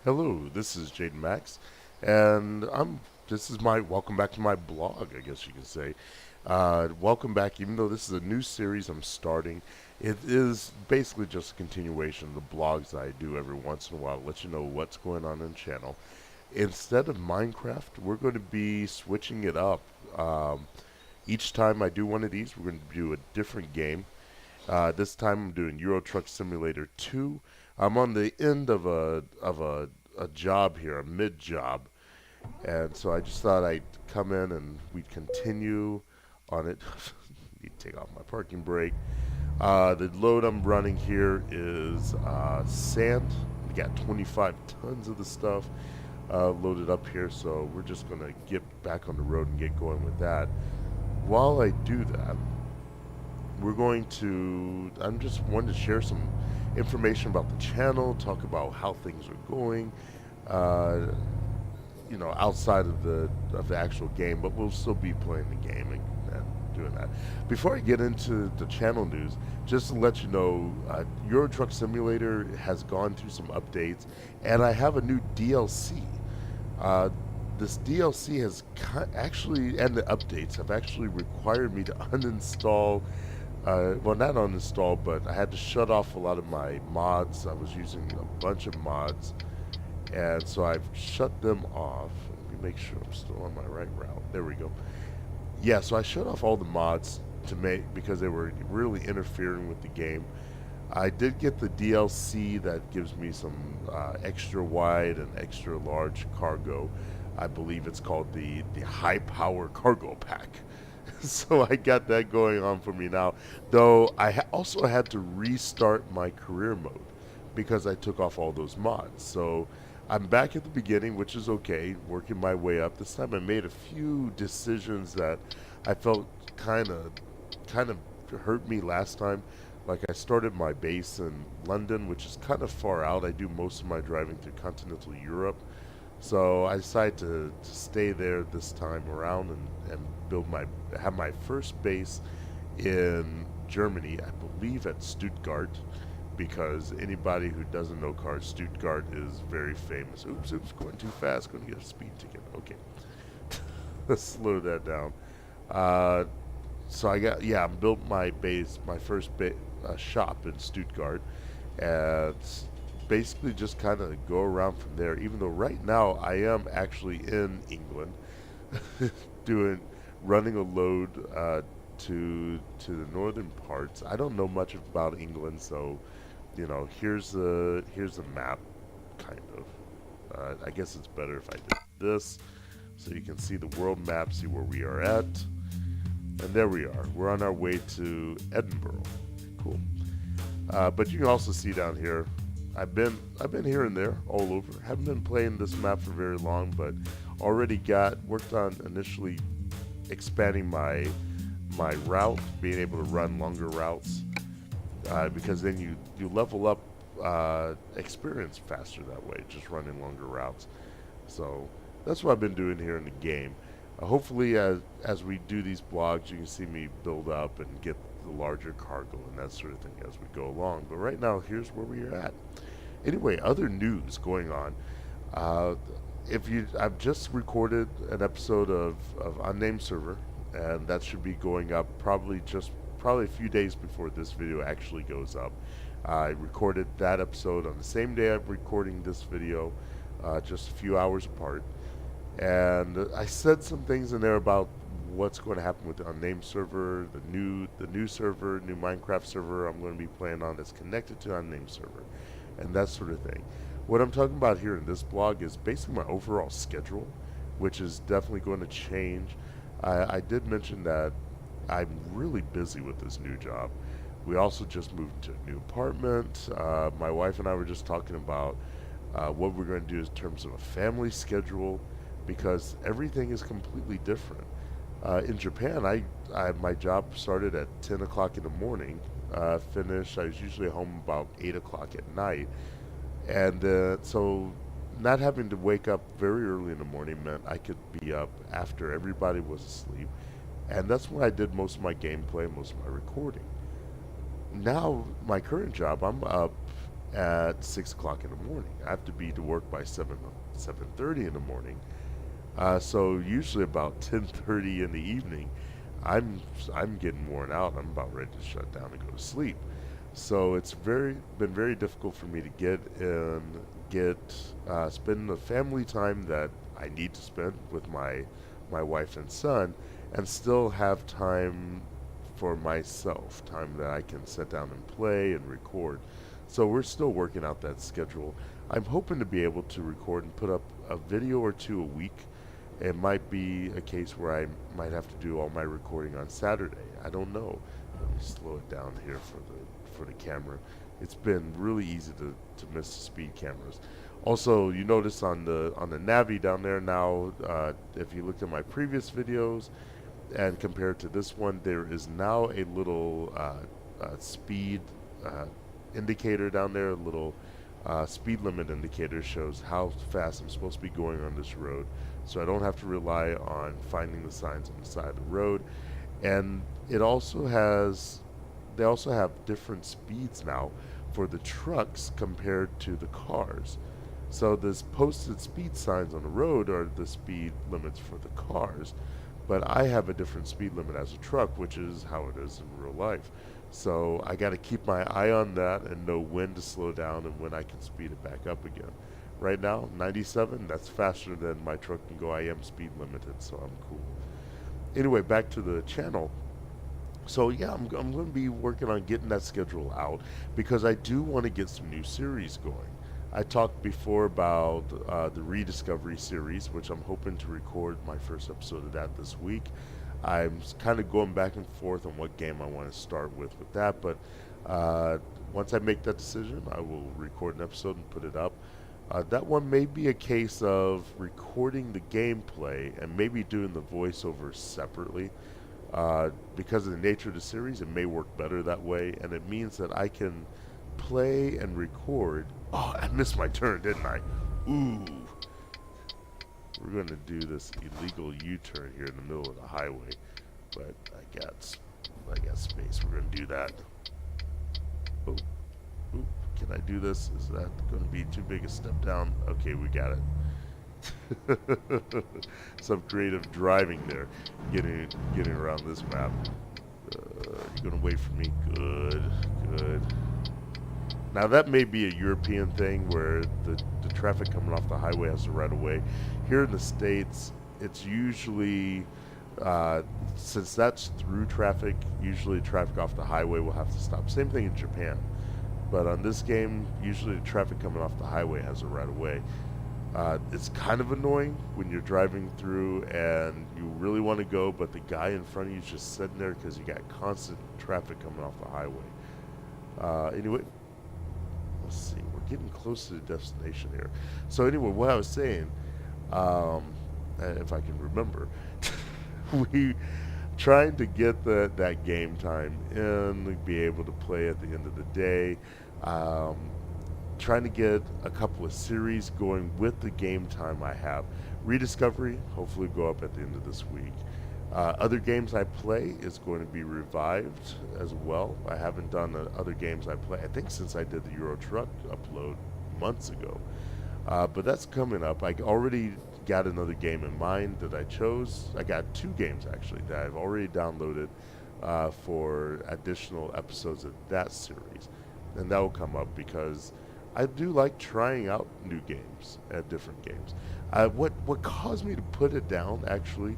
Hello, this is Jaden Max, and this is my welcome back to my blog, I guess you could say. Welcome back, even though this is a new series I'm starting. It is basically just a continuation of the blogs that I do every once in a while, let you know what's going on the channel. Instead of Minecraft, we're going to be switching it up. Each time I do one of these, we're going to do a different game. This time I'm doing Euro Truck Simulator 2. I'm on the end of a job here, a mid job, and so I just thought I'd come in and we'd continue on it. Need to take off my parking brake. The load I'm running here is sand. We got 25 tons of the stuff loaded up here, so we're just gonna get back on the road and get going with that. While I do that, I'm just wanting to share some information about the channel, talk about how things are going, uh, outside of the actual game, but we'll still be playing the game and doing that. Before I get into the channel news, just to let you know, Euro Truck Simulator has gone through some updates, and I have a new DLC. Uh, this DLC has actually, and the updates have actually required me to uninstall, well, not uninstall, but I had to shut off a lot of my mods. I was using a bunch of mods, and so I've shut them off. Let me make sure I'm still on my right route. There we go. Yeah, so I shut off all the mods to make because they were really interfering with the game. I did get the DLC that gives me some extra wide and extra large cargo. I believe it's called the high power cargo pack. So I got that going on for me now. Though also had to restart my career mode because I took off all those mods. So I'm back at the beginning, which is okay, working my way up. This time I made a few decisions that I felt kind of hurt me last time. Like I started my base in London, which is kind of far out. I do most of my driving through continental Europe. So I decided to stay there this time around and have my first base in Germany, I believe at Stuttgart, because anybody who doesn't know cars, Stuttgart is very famous. Oops, going too fast, going to get a speed ticket. Okay, let's slow that down. Uh, so I built my base, my first shop in Stuttgart, and basically just kind of go around from there. Even though right now I am actually in England, doing running a load to the northern parts. I don't know much about England, so here's the map, kind of. I guess it's better if I did this, so you can see the world map, see where we are at. And there we are. We're on our way to Edinburgh. Cool. But you can also see down here, I've been here and there, all over. Haven't been playing this map for very long, but already worked on initially expanding my route, being able to run longer routes, because then you level up experience faster that way, just running longer routes. So that's what I've been doing here in the game. Hopefully, as we do these blogs, you can see me build up and get the larger cargo and that sort of thing as we go along. But right now, here's where we are at. Anyway, other news going on. Uh, I've just recorded an episode of Unnamed Server, and that should be going up probably a few days before this video actually goes up. I recorded that episode on the same day I'm recording this video, just a few hours apart. And I said some things in there about what's going to happen with the unnamed server, the new server, new Minecraft server I'm going to be playing on that's connected to unnamed server, and that sort of thing. What I'm talking about here in this blog is basically my overall schedule, which is definitely going to change. I did mention that I'm really busy with this new job. We also just moved to a new apartment. My wife and I were just talking about what we're going to do in terms of a family schedule, because everything is completely different. In Japan, my job started at 10 o'clock in the morning. Finished. I was usually home about 8 o'clock at night, and so not having to wake up very early in the morning meant I could be up after everybody was asleep, and that's when I did most of my gameplay, most of my recording. Now, my current job, I'm up at 6 o'clock in the morning. I have to be to work by 7:30 in the morning. So usually about 10:30 in the evening, I'm I'm getting worn out. I'm about ready to shut down and go to sleep. So it's been very difficult for me to get spend the family time that I need to spend with my wife and son, and still have time for myself, time that I can sit down and play and record. So we're still working out that schedule. I'm hoping to be able to record and put up a video or two a week. It might be a case where I might have to do all my recording on Saturday. I don't know. Let me slow it down here for the camera. It's been really easy to miss the speed cameras. Also, you notice on the Navi down there now, if you looked at my previous videos and compared to this one, there is now a little speed uh, indicator down there. A little speed limit indicator shows how fast I'm supposed to be going on this road, so I don't have to rely on finding the signs on the side of the road. And it also has, they also have different speeds now for the trucks compared to the cars. So this posted speed signs on the road are the speed limits for the cars, but I have a different speed limit as a truck, which is how it is in real life. So I got to keep my eye on that and know when to slow down and when I can speed it back up again. Right now, 97, that's faster than my truck can go. I am speed limited, so I'm cool. Anyway, back to the channel. So yeah, I'm going to be working on getting that schedule out because I do want to get some new series going. I talked before about the Rediscovery series, which I'm hoping to record my first episode of that this week. I'm kind of going back and forth on what game I want to start with that, but once I make that decision, I will record an episode and put it up. That one may be a case of recording the gameplay and maybe doing the voiceover separately. Because of the nature of the series, it may work better that way, and it means that I can play and record. Oh, I missed my turn, didn't I? Ooh. We're going to do this illegal U-turn here in the middle of the highway, but I got space. We're going to do that. Oh, ooh, can I do this? Is that going to be too big a step down? Okay, we got it. Some creative driving there, getting around this map. You're gonna wait for me. Good, good. Now that may be a European thing where the traffic coming off the highway has to right away. Here in the States, it's usually since that's through traffic. Usually, traffic off the highway will have to stop. Same thing in Japan, but on this game, usually the traffic coming off the highway has to right away. It's kind of annoying when you're driving through and you really want to go, but the guy in front of you is just sitting there because you got constant traffic coming off the highway. Anyway, let's see. We're getting close to the destination here. So anyway, what I was saying, if I can remember, we trying to get that game time in, be able to play at the end of the day. Trying to get a couple of series going with the game time I have. Rediscovery, hopefully go up at the end of this week. Other games I play is going to be revived as well. I haven't done other games I play, I think since I did the Euro Truck upload months ago. But that's coming up. I already got another game in mind that I chose. I got two games actually that I've already downloaded for additional episodes of that series. And that will come up because I do like trying out new games at different games. What caused me to put it down actually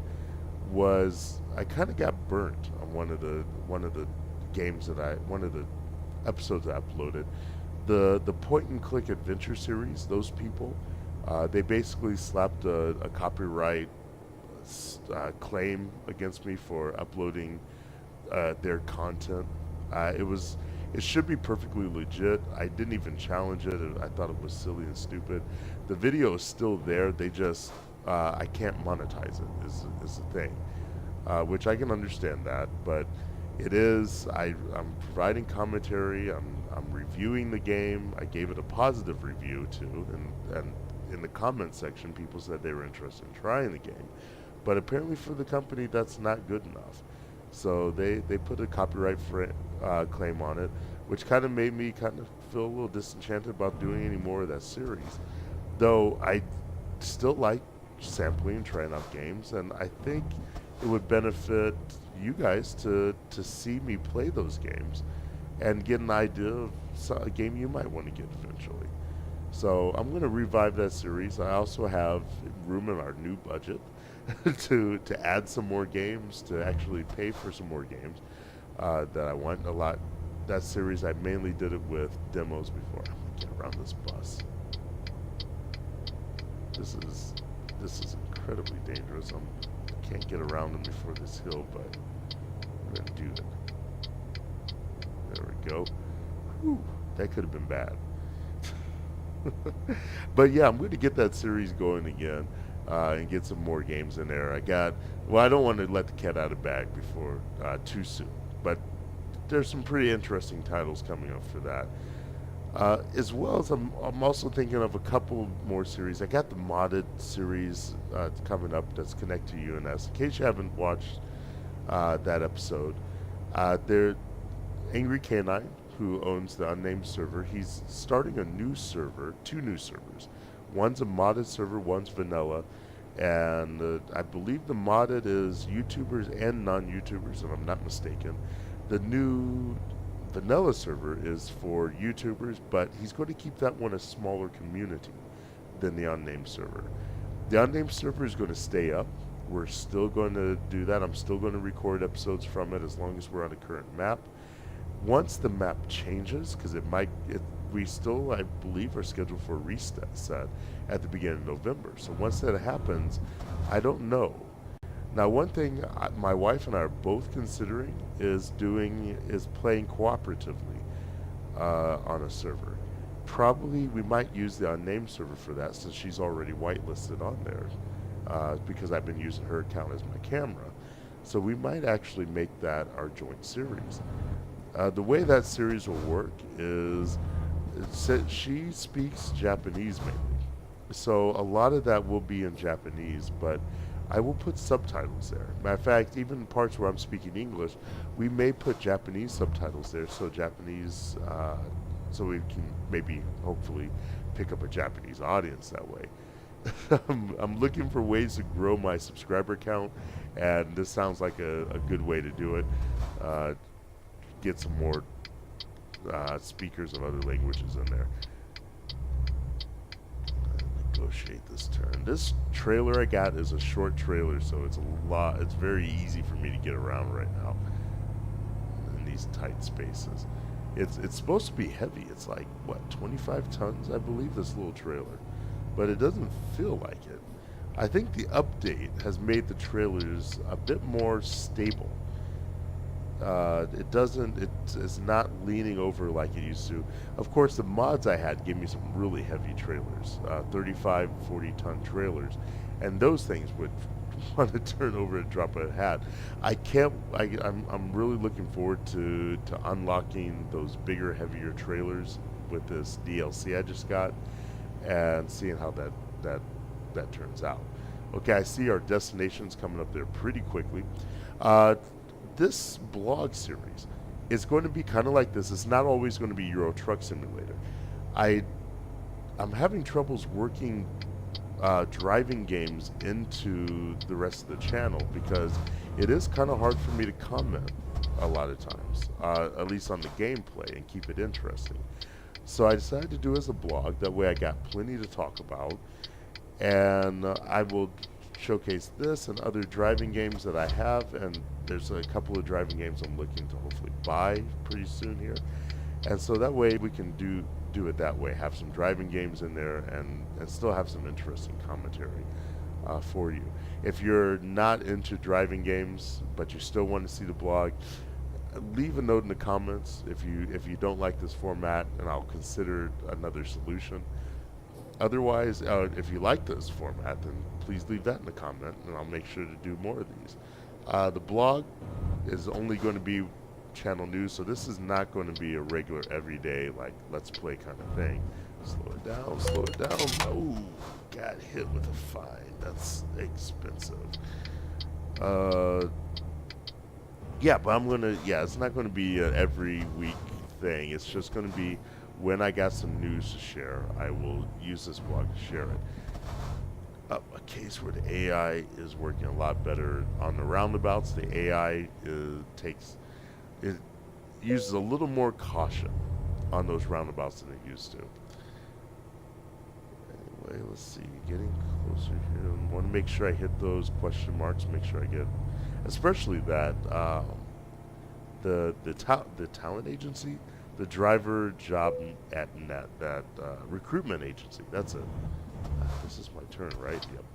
was I kind of got burnt on one of the games that one of the episodes I uploaded. The point and click adventure series. Those people, they basically slapped a copyright claim against me for uploading their content. It should be perfectly legit. I didn't even challenge it. I thought it was silly and stupid. The video is still there. They just I can't monetize it is the thing, which I can understand that. But it is I'm providing commentary. I'm reviewing the game. I gave it a positive review too, and in the comment section, people said they were interested in trying the game. But apparently for the company, that's not good enough. So they put a copyright claim on it. which kind of made me kind of feel a little disenchanted about doing any more of that series. Though I still like sampling and trying out games, and I think it would benefit you guys to see me play those games and get an idea of a game you might want to get eventually. So I'm going to revive that series. I also have room in our new budget to add some more games, to actually pay for some more games that I want a lot. That series, I mainly did it with demos before. I'm going to get around this bus. This is incredibly dangerous. I can't get around them before this hill, but I'm going to do it. There we go. Whew, that could have been bad. But yeah, I'm going to get that series going again and get some more games in there. I don't want to let the cat out of the bag before too soon, but there's some pretty interesting titles coming up for that. As well as I'm also thinking of a couple more series. I got the modded series coming up that's Connect to UNS. In case you haven't watched that episode, there Angry Canine, who owns the unnamed server, he's starting a new server, two new servers. One's a modded server, one's vanilla, and I believe the modded is YouTubers and non-YouTubers, if I'm not mistaken. The new vanilla server is for YouTubers, but he's going to keep that one a smaller community than the unnamed server. The unnamed server is going to stay up. We're still going to do that. I'm still going to record episodes from it as long as we're on a current map. Once the map changes, because we still, I believe, are scheduled for a reset at the beginning of November. So once that happens, I don't know. Now, one thing my wife and I are both considering is playing cooperatively on a server. Probably we might use the unnamed server for that, since she's already whitelisted on there, because I've been using her account as my camera. So we might actually make that our joint series. The way that series will work is she speaks Japanese mainly. So a lot of that will be in Japanese, but I will put subtitles there. Matter of fact, even parts where I'm speaking English, we may put Japanese subtitles there, so so we can maybe, hopefully, pick up a Japanese audience that way. I'm looking for ways to grow my subscriber count, and this sounds like a good way to do it. Get some more speakers of other languages in there. Negotiate this turn. This trailer I got is a short trailer, so it's very easy for me to get around right now in these tight spaces. It's supposed to be heavy. It's like, what, 25 tons, I believe, this little trailer, but it doesn't feel like it. I think the update has made the trailers a bit more stable. It's not leaning over like it used to. Of course, the mods I had gave me some really heavy trailers, 35, 40-ton trailers, and those things would want to turn over and drop a hat. I'm really looking forward to unlocking those bigger, heavier trailers with this DLC I just got, and seeing how that turns out. Okay, I see our destinations coming up there pretty quickly. This blog series is going to be kind of like this. It's not always going to be Euro Truck Simulator. I'm having troubles working driving games into the rest of the channel, because it is kind of hard for me to comment a lot of times, at least on the gameplay, and keep it interesting. So I decided to do it as a blog. That way I got plenty to talk about, and I will showcase this and other driving games that I have, and there's a couple of driving games I'm looking to hopefully buy pretty soon here, and so that way we can do it that way, have some driving games in there, and still have some interesting commentary for you. If you're not into driving games but you still want to see the blog, leave a note in the comments if you don't like this format, and I'll consider another solution. Otherwise, if you like this format, then please leave that in the comment, and I'll make sure to do more of these. The blog is only going to be channel news, so this is not going to be a regular everyday, like, let's play kind of thing. Slow it down, slow it down. Oh, got hit with a fine. That's expensive. Yeah, but it's not going to be an every week thing. It's just going to be when I got some news to share, I will use this blog to share it. A case where the AI is working a lot better on the roundabouts. The AI uses a little more caution on those roundabouts than it used to. Anyway, let's see, getting closer here. I want to make sure I hit those question marks. Make sure I get, especially that the talent agency, the driver job at net, that recruitment agency. That's it. This is my turn, right? Yep.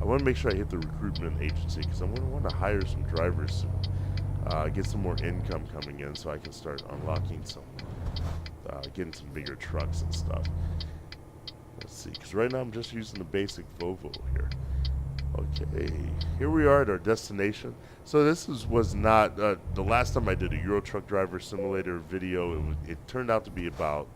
I want to make sure I hit the recruitment agency because I'm going to want to hire some drivers soon. Get some more income coming in so I can start unlocking some, getting some bigger trucks and stuff. Let's see, because right now I'm just using the basic Volvo here. Okay, here we are at our destination. So this was not, the last time I did a Euro Truck Driver Simulator video, it turned out to be about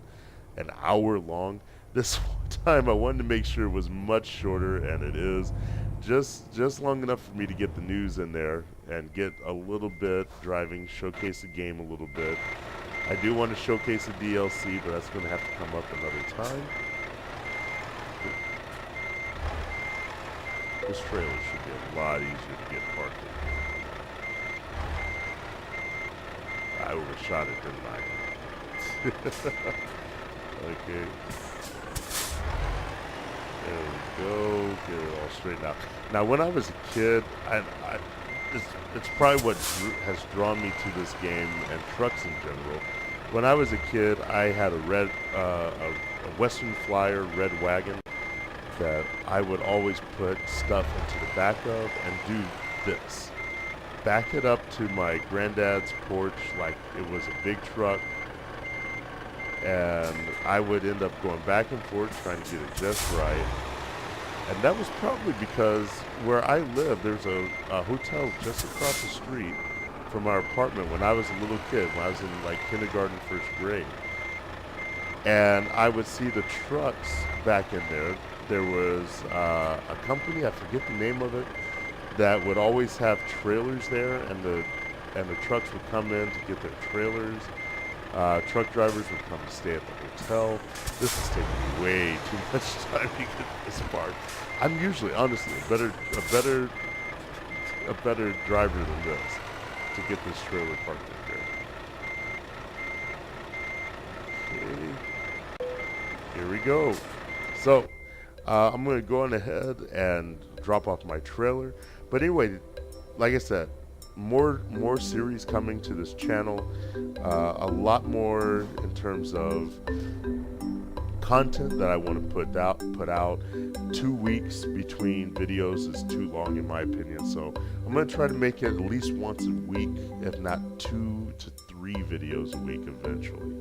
an hour long. This time I wanted to make sure it was much shorter, and it is just long enough for me to get the news in there and get a little bit driving, showcase the game a little bit. I do want to showcase the DLC, but that's going to have to come up another time. This trailer should be a lot easier to get parked in. I overshot it, didn't I? Okay. There we go. Get it all straightened out. Now, when I was a kid, it's probably what has drawn me to this game and trucks in general. When I was a kid, I had a Western Flyer red wagon that I would always put stuff into the back of and do this. Back it up to my granddad's porch like it was a big truck, and I would end up going back and forth trying to get it just right. And that was probably because where I live, there's a hotel just across the street from our apartment when I was a little kid, when I was in like kindergarten, first grade. And I would see the trucks back in there. There was a company, I forget the name of it, that would always have trailers there, and the trucks would come in to get their trailers. Truck drivers would come to stay at the hotel. This is taking way too much time to get this part. I'm usually, honestly, a better driver than this to get this trailer parked in here. Okay. Here we go. So, I'm going to go on ahead and drop off my trailer. But anyway, like I said, more series coming to this channel. A lot more in terms of content that I want to put out. 2 weeks between videos is too long in my opinion. So I'm going to try to make it at least once a week, if not 2 to 3 videos a week eventually.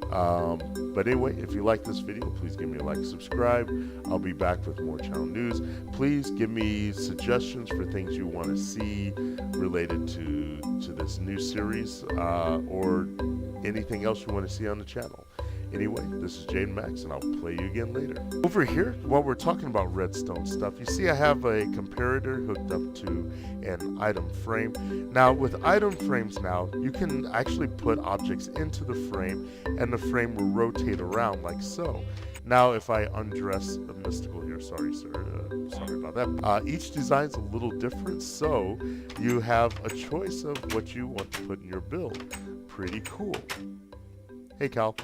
But anyway, if you like this video, please give me a like, subscribe. I'll be back with more channel news. Please give me suggestions for things you want to see related to this new series, or anything else you want to see on the channel. Anyway, this is Jane Max, and I'll play you again later. Over here, while we're talking about redstone stuff, you see I have a comparator hooked up to an item frame. Now, with item frames now, you can actually put objects into the frame, and the frame will rotate around like so. Now, if I undress the mystical here, sorry, sir, sorry about that. Each design's a little different, so you have a choice of what you want to put in your build. Pretty cool. Hey, Cal.